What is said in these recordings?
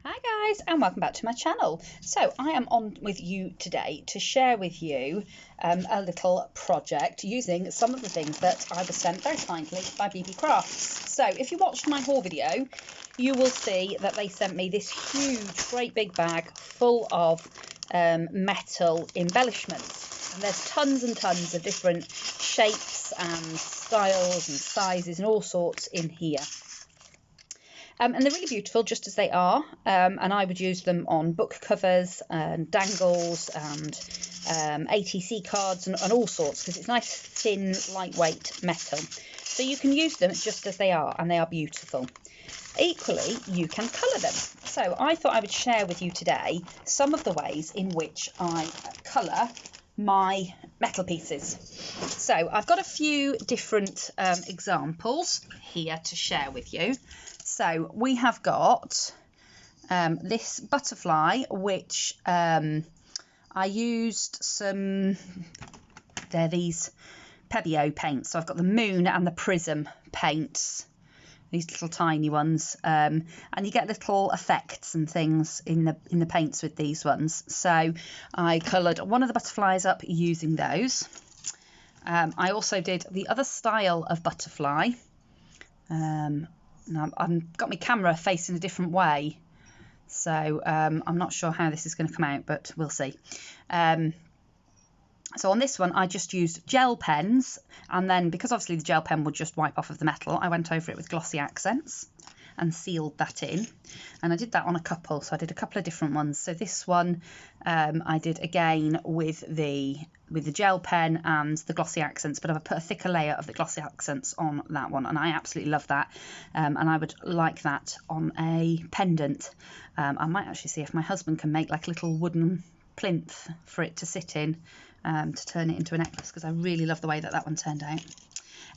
Hi guys, and welcome back to my channel. So I am on with you today to share with you a little project using some of the things that I was sent very kindly by Beebeecraft. So if you watched my haul video, you will see that they sent me this huge, great big bag full of metal embellishments. And there's tons and tons of different shapes and styles and sizes and all sorts in here. And they're really beautiful just as they are, and I would use them on book covers and dangles and ATC cards and all sorts, because it's nice, thin, lightweight metal. So you can use them just as they are, and they are beautiful. Equally, you can colour them. So I thought I would share with you today some of the ways in which I colour my metal pieces. So I've got a few different examples here to share with you. So we have got this butterfly, which I used some, they're these Pebeo paints. So I've got the moon and the prism paints, these little tiny ones, and you get little effects and things in the paints with these ones. So I coloured one of the butterflies up using those. I also did the other style of butterfly. Now I've got my camera facing a different way, so I'm not sure how this is going to come out, but we'll see. So on this one I just used gel pens, and then because obviously the gel pen would just wipe off of the metal, I went over it with glossy accents and sealed that in. And I did that on a couple, so I did a couple of different ones. So this one I did again with the gel pen and the glossy accents, but I've put a thicker layer of the glossy accents on that one, and I absolutely love that. And I would like that on a pendant. I might actually see if my husband can make like a little wooden plinth for it to sit in, to turn it into a necklace, because I really love the way that one turned out.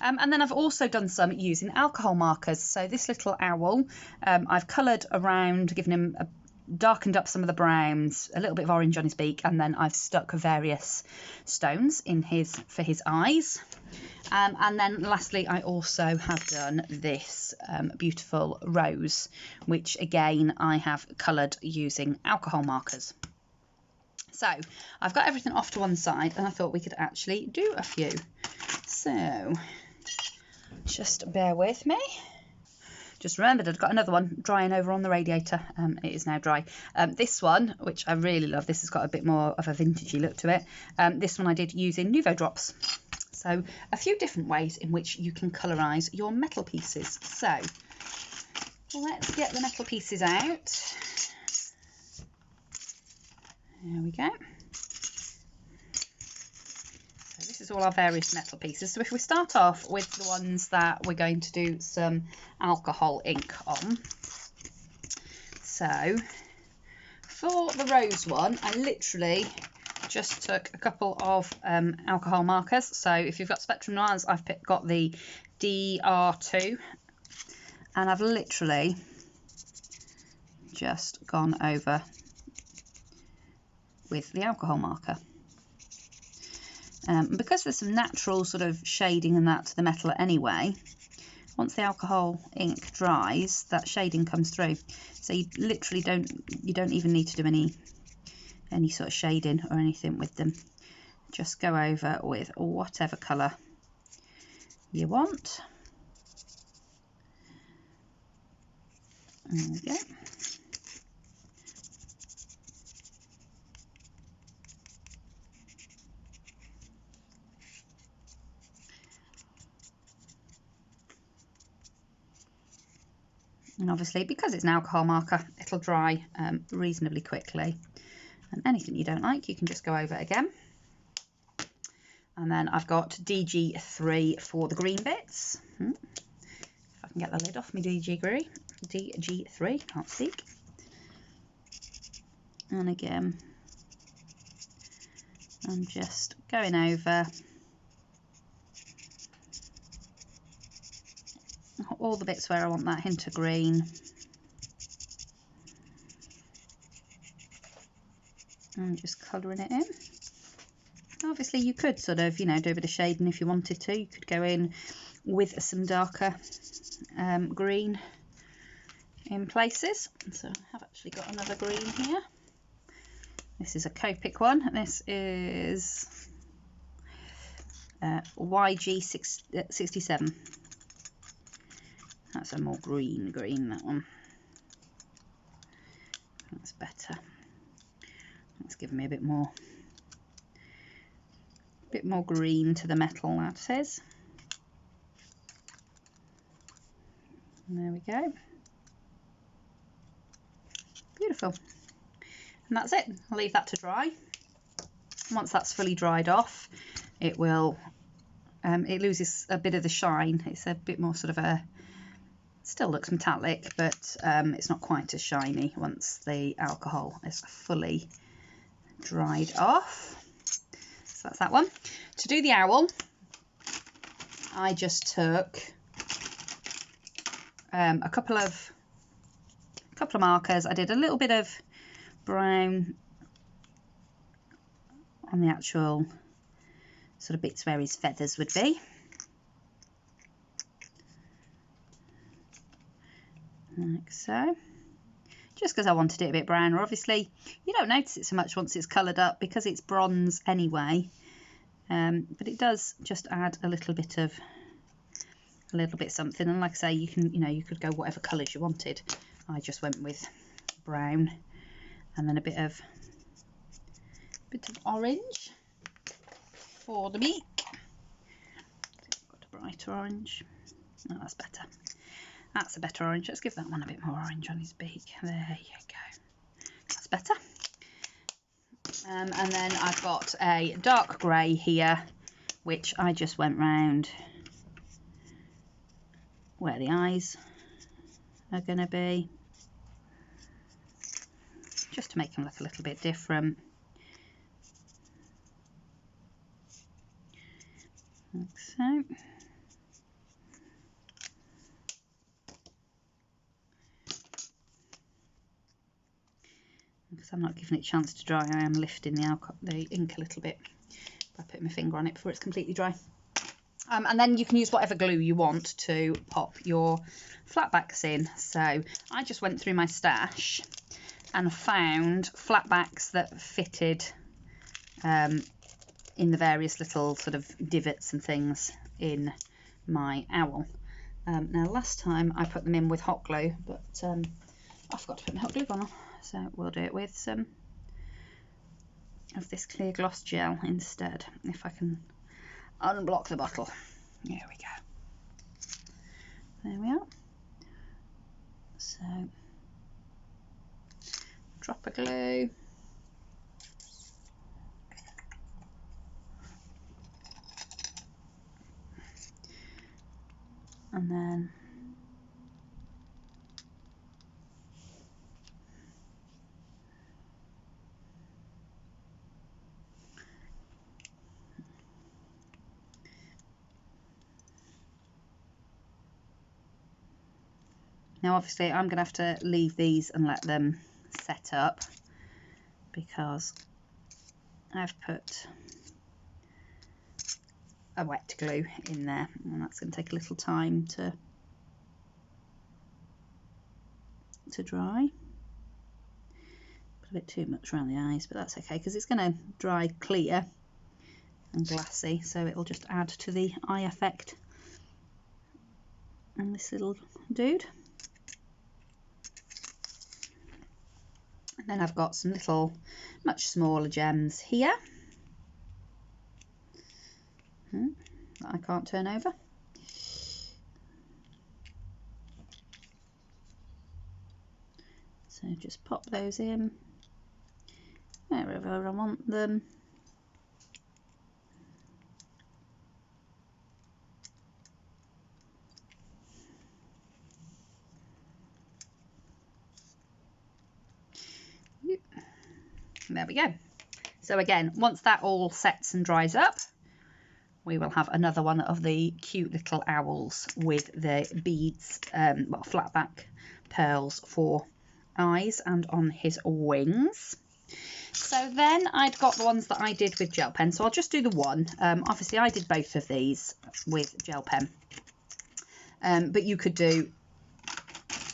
And then I've also done some using alcohol markers. So this little owl, I've coloured around, given him darkened up some of the browns, a little bit of orange on his beak, and then I've stuck various stones in for his eyes. And then lastly, I also have done this beautiful rose, which again I have coloured using alcohol markers. So I've got everything off to one side, and I thought we could actually do a few. So just bear with me. Just remembered I've got another one drying over on the radiator. It is now dry. This one, which I really love, this has got a bit more of a vintagey look to it. This one I did using Nouveau drops. So a few different ways in which you can colorise your metal pieces. So let's get the metal pieces out. There we go. So this is all our various metal pieces. So if we start off with the ones that we're going to do some alcohol ink on. So for the rose one, I literally just took a couple of alcohol markers. So if you've got Spectrum Noirs, I've got the DR2, and I've literally just gone over with the alcohol marker. Because there's some natural sort of shading and that to the metal anyway, once the alcohol ink dries, that shading comes through. So you literally don't even need to do any sort of shading or anything with them. Just go over with whatever colour you want. There we go. And obviously, because it's an alcohol marker, it'll dry reasonably quickly. And anything you don't like, you can just go over again. And then I've got DG3 for the green bits. If I can get the lid off me, DG3, can't speak. And again, I'm just going over all the bits where I want that hint of green. And just colouring it in. Obviously you could sort of, do a bit of shading if you wanted to. You could go in with some darker green in places. So I have actually got another green here. This is a Copic one. This is YG67. That's a more green, that one. That's better. It's giving me a bit more green to the metal, that is. And there we go. Beautiful. And that's it. I'll leave that to dry. Once that's fully dried off, it will it loses a bit of the shine. It's a bit more sort of a, still looks metallic, but it's not quite as shiny once the alcohol is fully dried off. So that's that one. To do the owl, I just took a couple of markers. I did a little bit of brown on the actual sort of bits where his feathers would be. Like so. Just because I wanted it a bit browner. Obviously, you don't notice it so much once it's coloured up because it's bronze anyway. But it does just add a little bit something. And like I say, you could go whatever colours you wanted. I just went with brown and then a bit of orange for the beak. Got a brighter orange. Oh, that's better. That's a better orange. Let's give that one a bit more orange on his beak. There you go. That's better. And then I've got a dark grey here, which I just went round where the eyes are going to be, just to make them look a little bit different. Like so. Because I'm not giving it a chance to dry, I am lifting the ink a little bit by putting my finger on it before it's completely dry. And then you can use whatever glue you want to pop your flatbacks in. So I just went through my stash and found flatbacks that fitted in the various little sort of divots and things in my owl. Now last time I put them in with hot glue, but I forgot to put my hot glue on, so we'll do it with some of this clear gloss gel instead, if I can unblock the bottle. There we go. There we are. So drop of glue. And then now obviously I'm going to have to leave these and let them set up because I've put a wet glue in there and that's going to take a little time to dry. Put a bit too much around the eyes, but that's okay because it's going to dry clear and glassy, so it'll just add to the eye effect on this little dude. And then I've got some little much smaller gems here that I can't turn over. So just pop those in wherever I want them. There we go. So again, once that all sets and dries up, we will have another one of the cute little owls with the beads, well, flatback pearls for eyes and on his wings. So then I'd got the ones that I did with gel pen, so I'll just do the one. Obviously I did both of these with gel pen, but you could do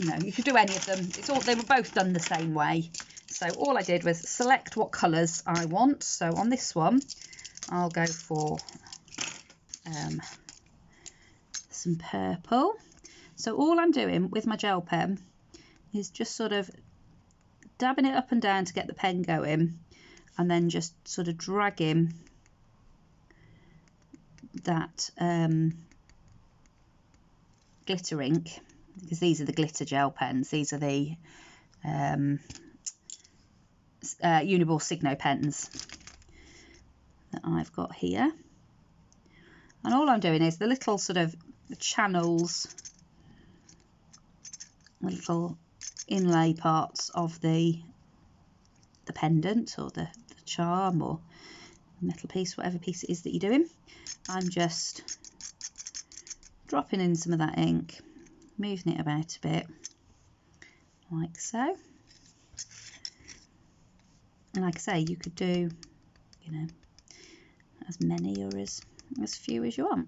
you know, you could do any of them. They were both done the same way. So all I did was select what colours I want. So on this one, I'll go for some purple. So all I'm doing with my gel pen is just sort of dabbing it up and down to get the pen going, and then just sort of dragging that glitter ink, because these are the glitter gel pens. These are the Uniball Signo pens that I've got here. And all I'm doing is the little sort of channels, the little inlay parts of the pendant or the charm or metal piece, whatever piece it is that you're doing. I'm just dropping in some of that ink, moving it about a bit like so. And like I say, you could do, you know, as many or as few as you want.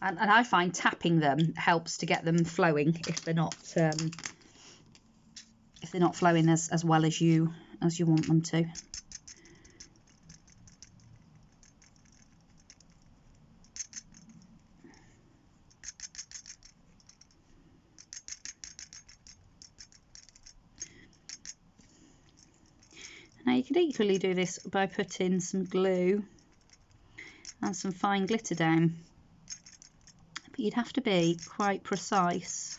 And I find tapping them helps to get them flowing if they're not flowing as well as you want them to. Now you could equally do this by putting some glue and some fine glitter down, but you'd have to be quite precise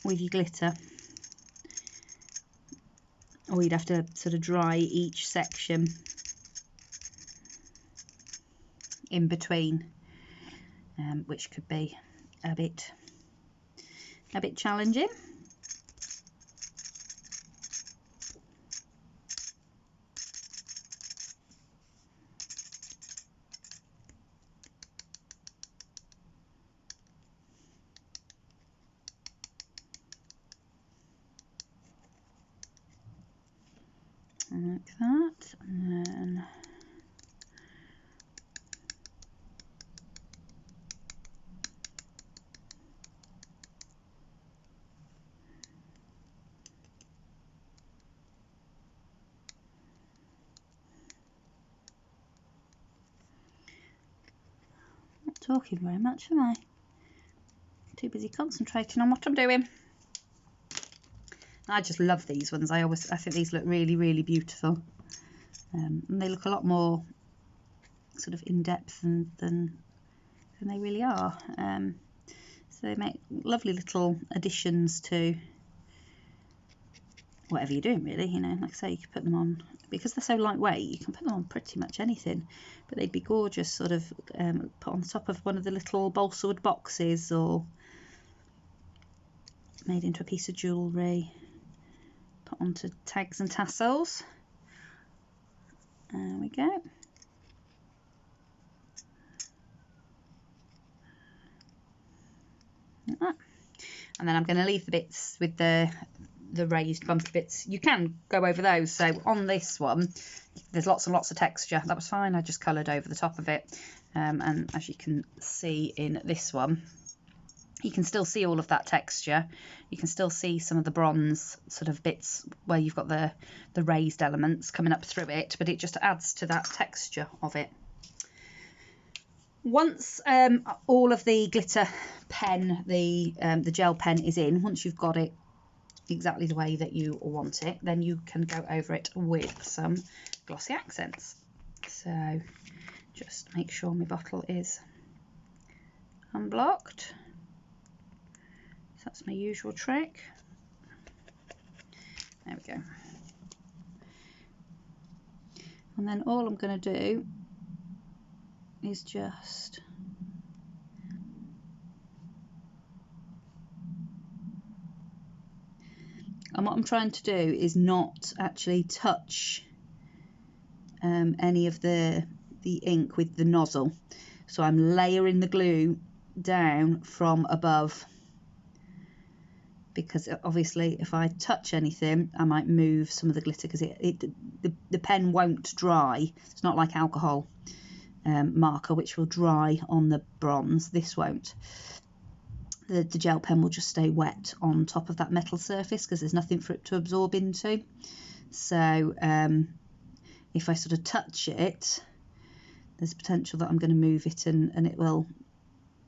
with your glitter, or you'd have to sort of dry each section in between, which could be a bit challenging. Like that, and then not talking very much, am I? Too busy concentrating on what I'm doing. I just love these ones. I think these look really, really beautiful, and they look a lot more sort of in depth than they really are. So they make lovely little additions to whatever you're doing, really. You know, like I say, you can put them on, because they're so lightweight, you can put them on pretty much anything, but they'd be gorgeous sort of put on the top of one of the little balsa wood boxes, or made into a piece of jewellery, put onto tags and tassels. There we go. Like that. And then I'm going to leave the bits with the raised bumpy bits. You can go over those. So on this one, there's lots and lots of texture. That was fine. I just coloured over the top of it. And as you can see in this one, you can still see all of that texture. You can still see some of the bronze sort of bits where you've got the raised elements coming up through it, but it just adds to that texture of it. Once all of the glitter pen, the gel pen is in, once you've got it exactly the way that you want it, then you can go over it with some glossy accents. So just make sure my bottle is unblocked. So that's my usual trick. There we go. And then all I'm going to do is just and what I'm trying to do is not actually touch any of the ink with the nozzle. So I'm layering the glue down from above because obviously if I touch anything I might move some of the glitter, because the pen won't dry. It's not like alcohol marker which will dry on the bronze. This won't. The gel pen will just stay wet on top of that metal surface because there's nothing for it to absorb into. So if I sort of touch it, there's potential that I'm going to move it and it will,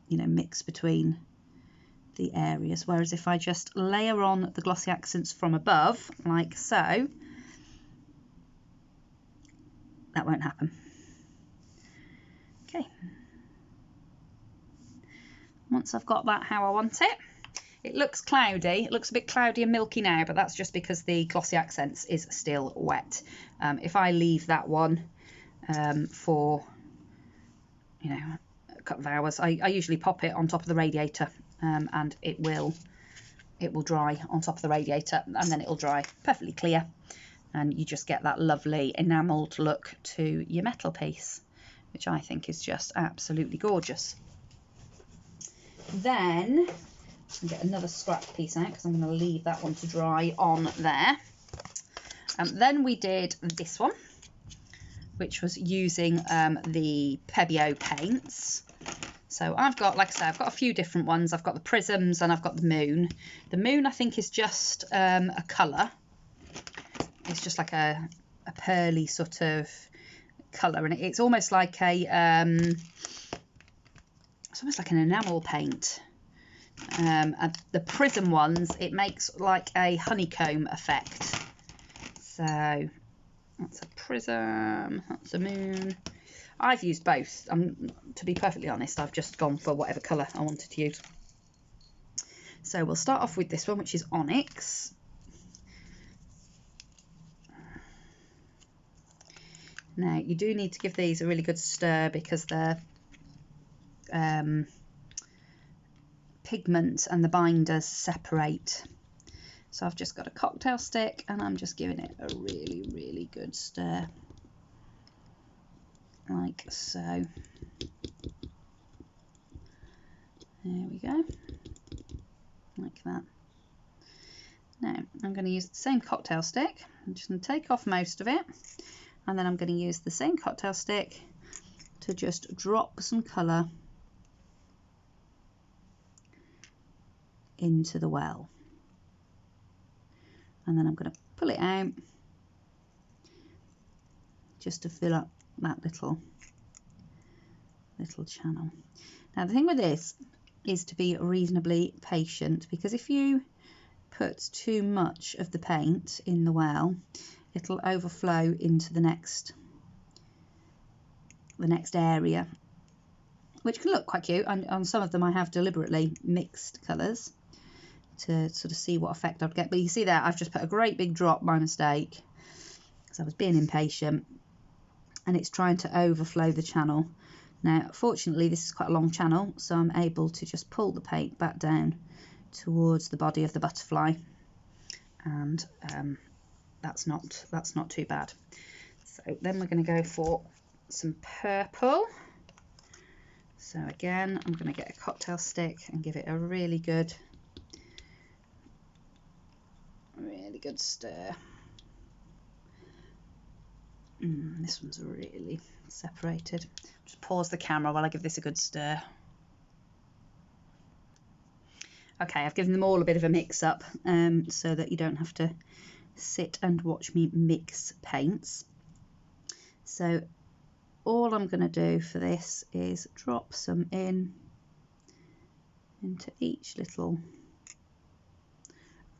you know, mix between the areas. Whereas if I just layer on the glossy accents from above, like so, that won't happen. Okay. Once I've got that how I want it, it looks cloudy. It looks a bit cloudy and milky now, but that's just because the glossy accents is still wet. If I leave that one for, you know, a couple of hours, I usually pop it on top of the radiator, and it will dry on top of the radiator, and then it'll dry perfectly clear, and you just get that lovely enamelled look to your metal piece, which I think is just absolutely gorgeous. Then I'll get another scrap piece out because I'm going to leave that one to dry on there. Then we did this one, which was using the Pebeo paints. So I've got, like I say, I've got a few different ones. I've got the prisms and I've got the moon. The moon I think is just a colour. It's just like a pearly sort of colour, and it's almost like a it's almost like an enamel paint. And the prism ones, it makes like a honeycomb effect. So that's a prism, that's a moon. I've used both. To be perfectly honest, I've just gone for whatever colour I wanted to use. So we'll start off with this one, which is Onyx. Now you do need to give these a really good stir because they're pigment and the binders separate. So I've just got a cocktail stick and I'm just giving it a really, really good stir, like so. There we go, like that. Now I'm going to use the same cocktail stick. I'm just going to take off most of it, and then I'm going to use the same cocktail stick to just drop some colour into the well, and then I'm going to pull it out just to fill up that little channel. Now the thing with this is to be reasonably patient, because if you put too much of the paint in the well, it'll overflow into the next area, which can look quite cute. And on some of them I have deliberately mixed colours to sort of see what effect I'd get. But you see there, I've just put a great big drop by mistake because I was being impatient, and it's trying to overflow the channel. Now fortunately this is quite a long channel, so I'm able to just pull the paint back down towards the body of the butterfly, and that's not too bad. So then we're going to go for some purple. So again, I'm going to get a cocktail stick and give it a really good stir. This one's really separated. Just pause the camera while I give this a good stir. Okay, I've given them all a bit of a mix up, so that you don't have to sit and watch me mix paints. So all I'm going to do for this is drop some into each little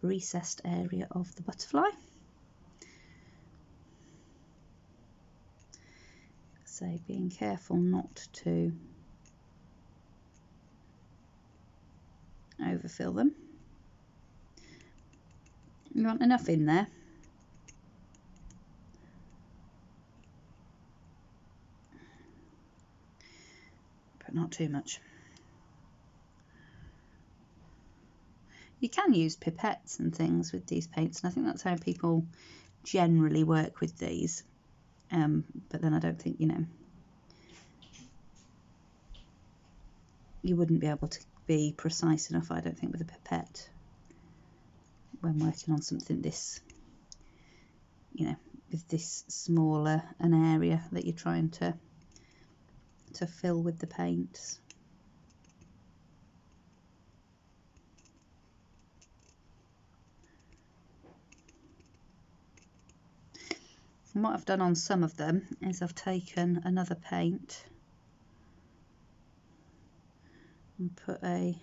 recessed area of the butterfly. So being careful not to overfill them. You want enough in there. But not too much. You can use pipettes and things with these paints, and I think that's how people generally work with these. But then I don't think, you know, you wouldn't be able to be precise enough, I don't think, with a pipette. when working on something this, you know, with this smaller an area that you're trying to fill with the paints. And what I've done on some of them is I've taken another paint and put a,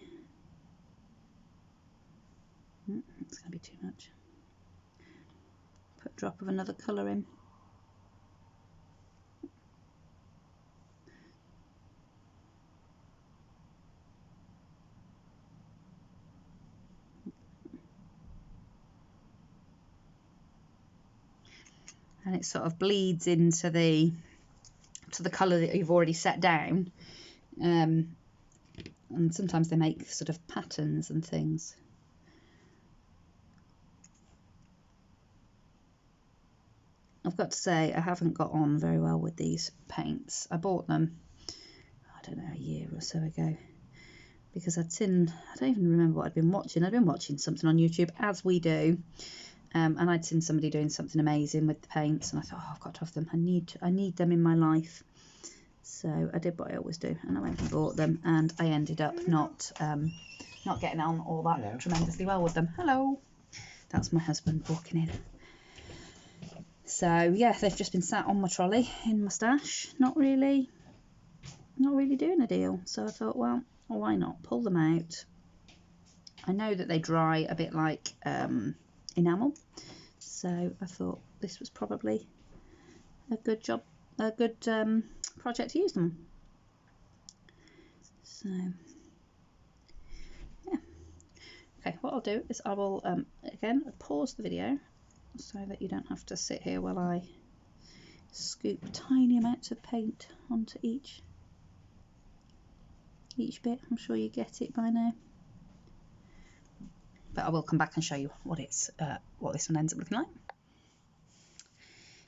it's going to be too much, put a drop of another colour in. And it sort of bleeds into the colour that you've already set down, and sometimes they make sort of patterns and things. I've got to say I haven't got on very well with these paints. I bought them, I don't know, a year or so ago, because I'd seen, I don't even remember what I'd been watching. I'd been watching something on YouTube, as we do. And I'd seen somebody doing something amazing with the paints, and I thought, oh, I've got to have them. I need them in my life. So I did what I always do, and I went and bought them, and I ended up not getting on all that tremendously well with them. Hello, that's my husband walking in. So yeah, they've just been sat on my trolley in my stash, not really doing a deal. So I thought, well, why not pull them out? I know that they dry a bit like enamel, so I thought this was probably a good project to use them. So yeah, okay, what I'll do is I will again pause the video so that you don't have to sit here while I scoop tiny amounts of paint onto each bit. I'm sure you get it by now. But I will come back and show you what this one ends up looking like.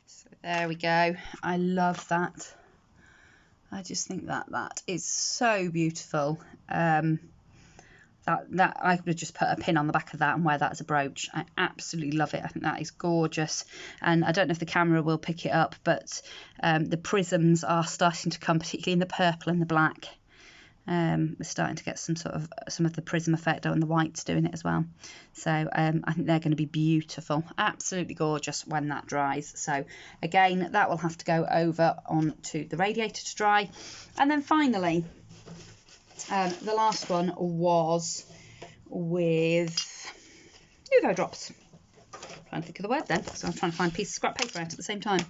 So there we go. I love that. I just think that is so beautiful. That I could have just put a pin on the back of that and wear that as a brooch. I absolutely love it. I think that is gorgeous. And I don't know if the camera will pick it up, but the prisms are starting to come, particularly in the purple and the black. We're starting to get some of the prism effect, and the white's doing it as well. So I think they're going to be beautiful, absolutely gorgeous when that dries. So again, that will have to go over onto the radiator to dry. And then finally, the last one was with nouveau drops. I'm trying to think of the word then, so I'm trying to find a piece of scrap paper out at the same time.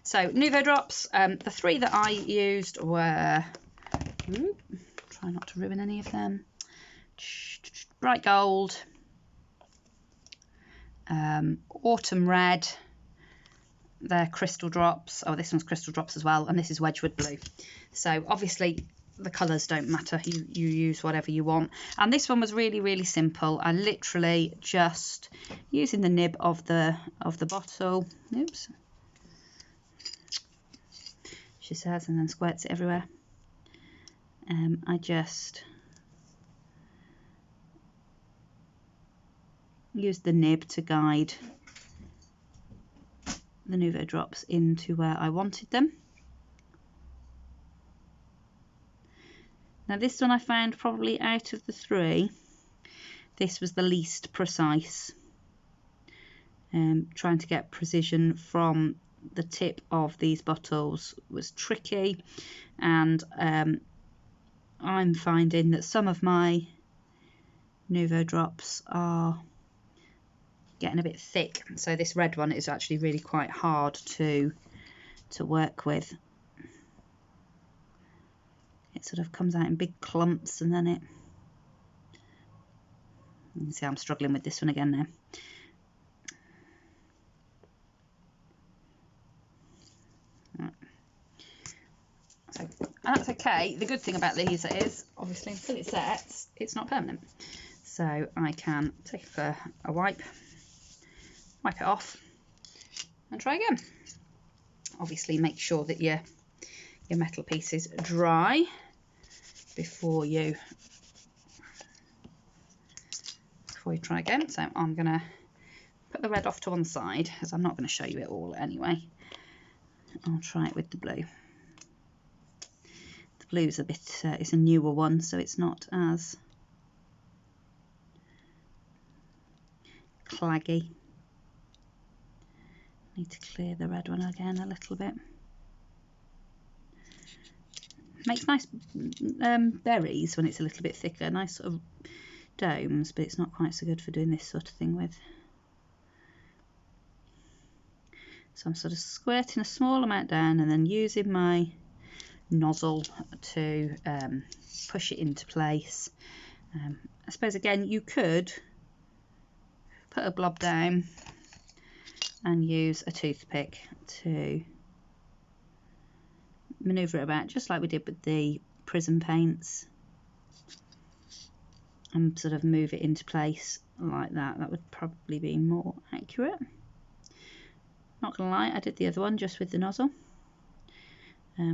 So nouveau drops, the three that I used were, try not to ruin any of them, bright gold, autumn red, they're crystal drops. Oh, this one's crystal drops as well, and this is Wedgwood blue. So obviously the colours don't matter, you use whatever you want. And this one was really simple. I literally just using the nib of the bottle, oops, she says, and then squirts it everywhere. I just used the nib to guide the nouveau drops into where I wanted them. Now this one I found probably out of the three, this was the least precise. Trying to get precision from the tip of these bottles was tricky, and I'm finding that some of my nouveau drops are getting a bit thick, so this red one is actually really quite hard to work with. It sort of comes out in big clumps, and then you can see I'm struggling with this one again now. So, and that's okay. The good thing about these is, obviously, until it sets, it's not permanent. So I can take a wipe it off, and try again. Obviously, make sure that your metal piece is dry before you try again. So I'm gonna put the red off to one side, because I'm not going to show you it all anyway. I'll try it with the blue. The blue's a bit, it's a newer one, so it's not as claggy. Need to clear the red one again a little bit. Makes nice berries when it's a little bit thicker, nice sort of domes, but it's not quite so good for doing this sort of thing with. So I'm sort of squirting a small amount down and then using my nozzle to push it into place. I suppose again you could put a blob down and use a toothpick to manoeuvre it about, just like we did with the prism paints, and sort of move it into place like that. That would probably be more accurate. Not gonna lie, I did the other one just with the nozzle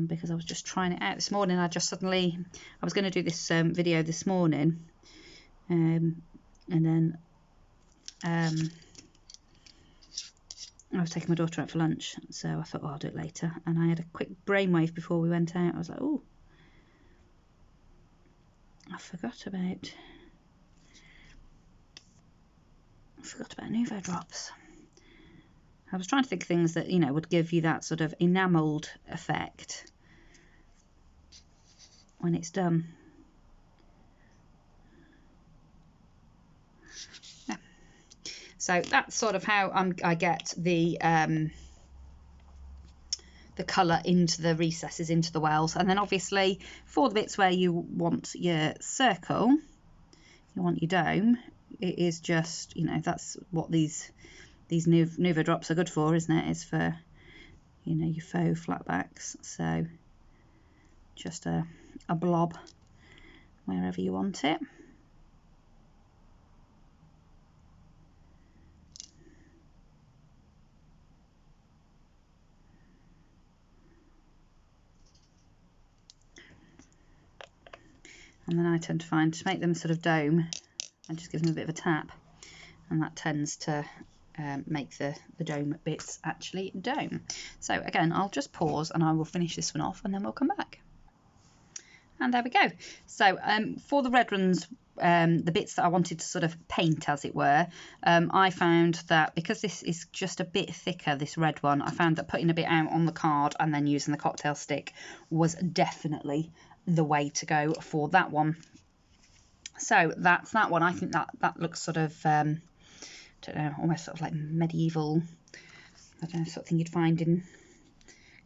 because I was just trying it out this morning. I was going to do this video this morning, and then I was taking my daughter out for lunch, so I thought, oh, I'll do it later. And I had a quick brainwave before we went out. I was like, oh, I forgot about nouveau drops. I was trying to think of things that, you know, would give you that sort of enamelled effect when it's done. Yeah. So that's sort of how I get the colour into the recesses, into the wells. And then obviously for the bits where you want your circle, you want your dome, it is just, you know, that's what these nouveau drops are good for, isn't it? Is for, you know, your faux flatbacks. So just a blob wherever you want it. And then I tend to find to make them sort of dome, I just give them a bit of a tap, and that tends to make the dome bits actually dome. So again, I'll just pause and I will finish this one off and then we'll come back. And there we go. So for the red ones, the bits that I wanted to sort of paint, as it were, I found that because this is just a bit thicker, this red one, I found that putting a bit out on the card and then using the cocktail stick was definitely the way to go for that one. So that's that one. I think that looks sort of I don't know, almost sort of like medieval, I don't know, sort of thing you'd find in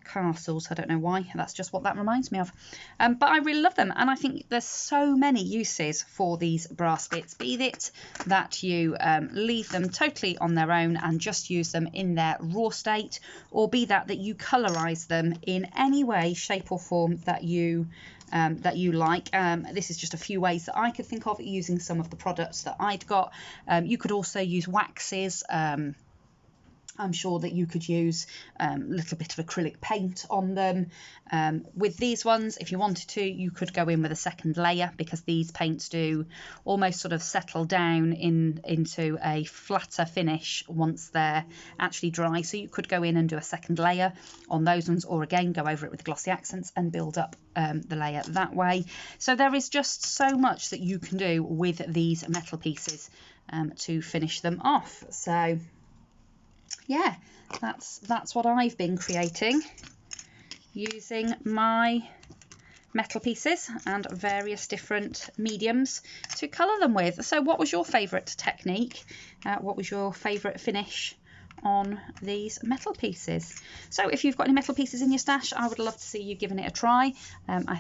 castles. I don't know why, that's just what that reminds me of. But I really love them, and I think there's so many uses for these brass bits, be it that you leave them totally on their own and just use them in their raw state, or be that you colorize them in any way, shape or form that you like. This is just a few ways that I could think of using some of the products that I'd got. You could also use waxes. I'm sure that you could use a little bit of acrylic paint on them. With these ones, if you wanted to, you could go in with a second layer, because these paints do almost sort of settle down into a flatter finish once they're actually dry. So you could go in and do a second layer on those ones, or again go over it with glossy accents and build up the layer that way. So there is just so much that you can do with these metal pieces to finish them off. So yeah, that's what I've been creating using my metal pieces and various different mediums to colour them with. So what was your favourite technique? What was your favourite finish on these metal pieces? So if you've got any metal pieces in your stash, I would love to see you giving it a try.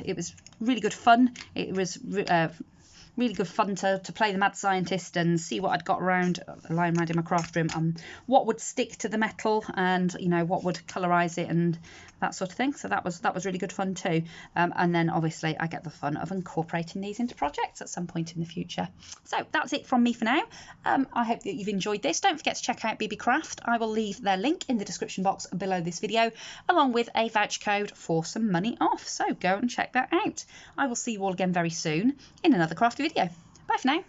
It was really good fun. It was really good fun to play the mad scientist and see what I'd got lying around in my craft room, what would stick to the metal, and you know, what would colorize it and that sort of thing. So that was really good fun too. And then obviously I get the fun of incorporating these into projects at some point in the future. So that's it from me for now. I hope that you've enjoyed this. Don't forget to check out Beebeecraft. I will leave their link in the description box below this video, along with a voucher code for some money off. So go and check that out. I will see you all again very soon in another crafty video. Bye for now.